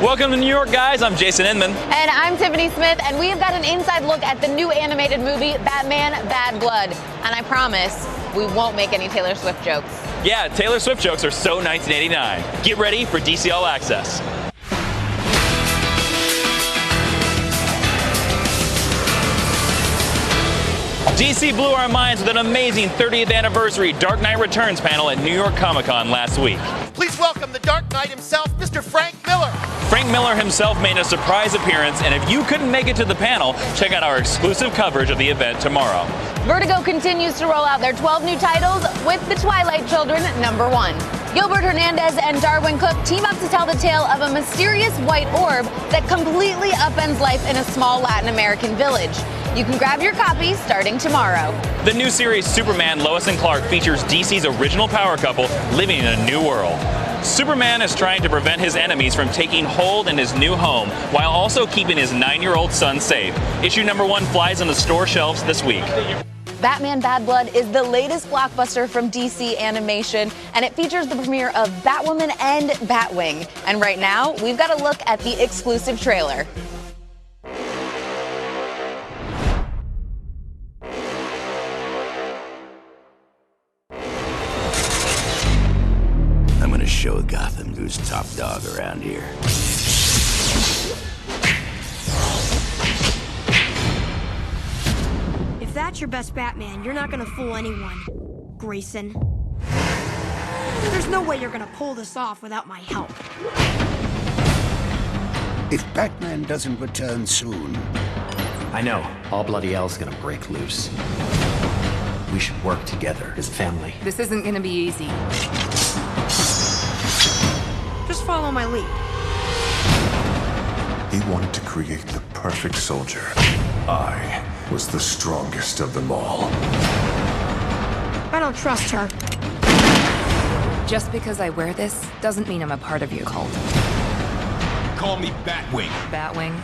Welcome to New York, guys. I'm Jason Inman. And I'm Tiffany Smith, and we have got an inside look at the new animated movie, Batman Bad Blood. And I promise, we won't make any Taylor Swift jokes. Yeah, Taylor Swift jokes are so 1989. Get ready for DC All Access. DC blew our minds with an amazing 30th anniversary Dark Knight Returns panel at New York Comic Con last week. Please welcome the Dark Knight himself, Mr. Frank Miller. Frank Miller himself made a surprise appearance, and if you couldn't make it to the panel, check out our exclusive coverage of the event tomorrow. Vertigo continues to roll out their 12 new titles with The Twilight Children #1. Gilbert Hernandez and Darwin Cook team up to tell the tale of a mysterious white orb that completely upends life in a small Latin American village. You can grab your copy starting tomorrow. The new series Superman, Lois and Clark features DC's original power couple living in a new world. Superman is trying to prevent his enemies from taking hold in his new home while also keeping his 9-year-old son safe. Issue #1 flies on the store shelves this week. Batman Bad Blood is the latest blockbuster from DC Animation, and it features the premiere of Batwoman and Batwing. And right now, we've got a look at the exclusive trailer. I'm gonna show Gotham who's top dog around here. If that's your best Batman, you're not gonna fool anyone, Grayson. There's no way you're gonna pull this off without my help. If Batman doesn't return soon... I know. All bloody hell's gonna break loose. We should work together as a family. This isn't gonna be easy. Just follow my lead. He wanted to create the perfect soldier. I was the strongest of them all. I don't trust her. Just because I wear this doesn't mean I'm a part of your cult. Call me Batwing. Batwing.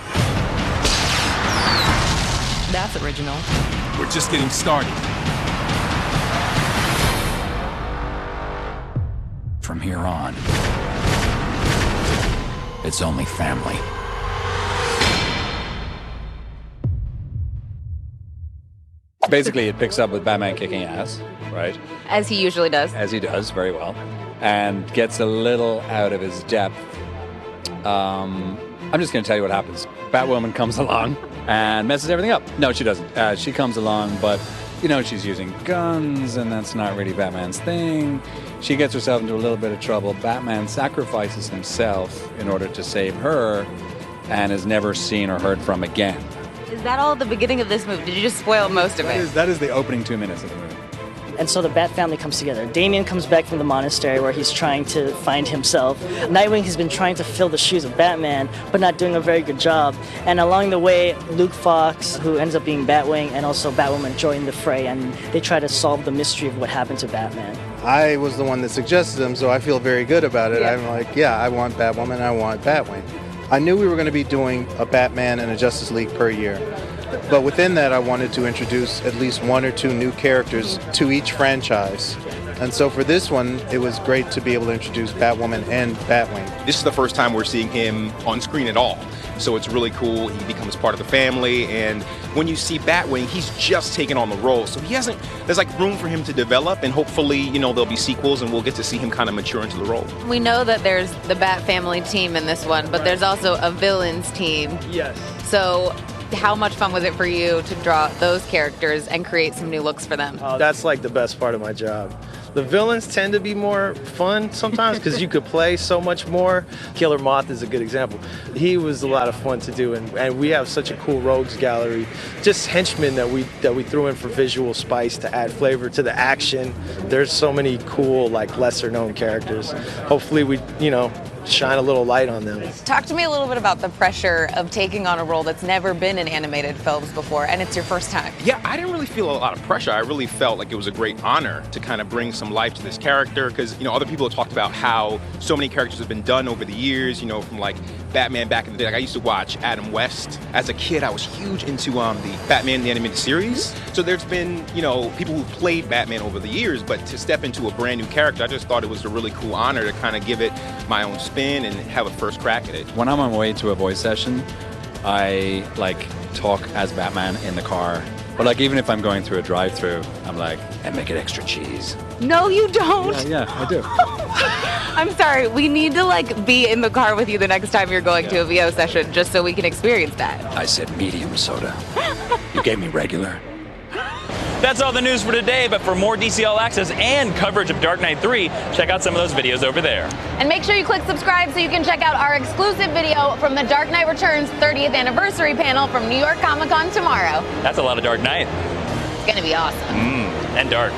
That's original. We're just getting started. From here on, it's only family. Basically, it picks up with Batman kicking ass, right? As he usually does. As he does, very well. And gets a little out of his depth. I'm just going to tell you what happens. Batwoman comes along and messes everything up. No, she doesn't. She comes along, but, you know, she's using guns, and that's not really Batman's thing. She gets herself into a little bit of trouble. Batman sacrifices himself in order to save her and is never seen or heard from again. Is that all at the beginning of this movie? Did you just spoil most of it? That is the opening 2 minutes of the movie. And so the Bat family comes together. Damian comes back from the monastery where he's trying to find himself. Nightwing has been trying to fill the shoes of Batman, but not doing a very good job. And along the way, Luke Fox, who ends up being Batwing, and also Batwoman join the fray, and they try to solve the mystery of what happened to Batman. I was the one that suggested him, so I feel very good about it. Yeah. I'm like, yeah, I want Batwoman, I want Batwing. I knew we were going to be doing a Batman and a Justice League per year. But within that, I wanted to introduce at least 1 or 2 new characters to each franchise. And so for this one, it was great to be able to introduce Batwoman and Batwing. This is the first time we're seeing him on screen at all. So it's really cool. He becomes part of the family. And when you see Batwing, he's just taken on the role. So there's like room for him to develop. And hopefully, you know, there'll be sequels and we'll get to see him kind of mature into the role. We know that there's the Bat family team in this one, but there's also a villains team. Yes. So how much fun was it for you to draw those characters and create some new looks for them? That's like the best part of my job. The villains tend to be more fun sometimes because you could play so much more. Killer Moth is a good example. He was a lot of fun to do, and we have such a cool rogues gallery. Just henchmen that we threw in for visual spice to add flavor to the action. There's so many cool, like, lesser known characters. Hopefully we, you know, shine a little light on them. Talk to me a little bit about the pressure of taking on a role that's never been in animated films before, and it's your first time. Yeah, I didn't really feel a lot of pressure. I really felt like it was a great honor to kind of bring some life to this character because, you know, other people have talked about how so many characters have been done over the years, you know, from like Batman back in the day. Like I used to watch Adam West. As a kid, I was huge into the Batman the Animated Series. So there's been, you know, people who played Batman over the years, but to step into a brand new character, I just thought it was a really cool honor to kind of give it my own spin. spin and have a first crack at it. When I'm on my way to a voice session, I like talk as Batman in the car. But like even if I'm going through a drive-through, I'm like, and make it extra cheese. No, you don't. Yeah, I do. I'm sorry. We need to like be in the car with you the next time you're going to a VO session, just so we can experience that. I said medium soda. You gave me regular. That's all the news for today, but for more DC All Access and coverage of Dark Knight 3, check out some of those videos over there. And make sure you click subscribe so you can check out our exclusive video from the Dark Knight Returns 30th anniversary panel from New York Comic Con tomorrow. That's a lot of Dark Knight. It's gonna be awesome. And dark.